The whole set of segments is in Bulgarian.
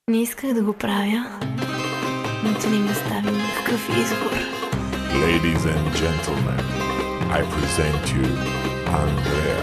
Не исках да го правя, но ти не ми остави никакъв избор. Ladies and gentlemen, I present you Andrea.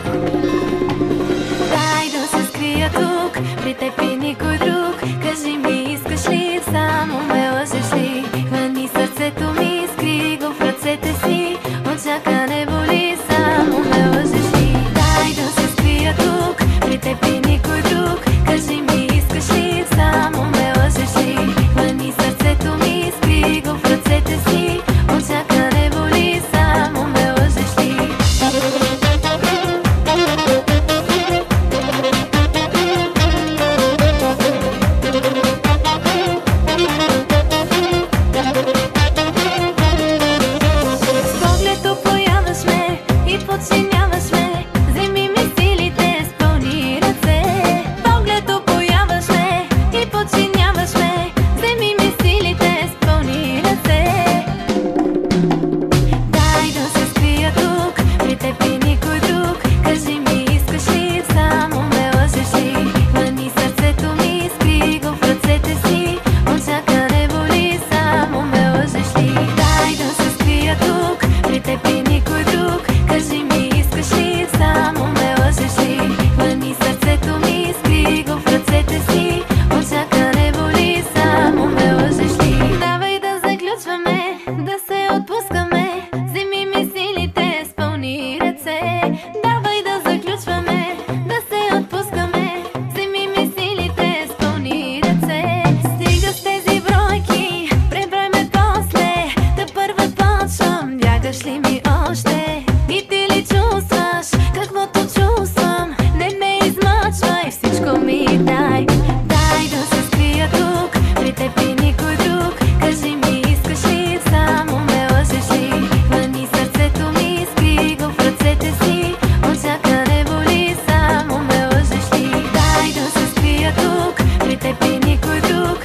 Дай да се скрия тук, при теб и никой друг. Кажи ми, искаш ли, само ме лъжеш ли? Хвани сърцето ми, скри го в ръцете си. От чакане боли, само ме лъжеш ли? Дай да се скрия тук, при теб и никой друг. Кажи ми, искаш ли, само ме лъжеш ли? Хвани сърцето ми, скри го в ръцете си. От чакане боли, само ме лъжеш ли? Подчиняваш ме, вземи ми силите с пълни ръце. Поглед опояваш ме и подчиняваш ме, вземи ми силите с пълни ръце. Дай да се скрия тук, при теб и никой друг. Кажи ми, искаш ли, само ме лъжеш ли? Хвани сърцето ми, скри го в ръцете си. От чакане боли, само ме лъжеш ли? Дай да се скрия тук, при теб и никой друг. Кажи ми, искаш ли, само ме лъжеш ли? Хвани сърцето ми, скри го в ръцете си. От чакане боли, само ме лъжеш ли? Давай да заключваме, да се отпускаме. Вземи ми силите с пълни ръце. Давай да заключваме, да се отпускаме. Вземи ми силите с пълни ръце. Стига с тези бройки, преброй ме после. Да първа почвам, бягаш ли ми още? И ти ли чувстваш каквото чувствам? Не ме измъчвай, всичко ми дай. Дай да се скрия тук, при теб и никой друг. Кажи ми, искаш ли, само ме лъжеш ли? Хвани сърцето ми, скри го в ръцете си. От чакане боли, само ме лъжеш ли? Дай да се скрия тук, при теб и никой друг.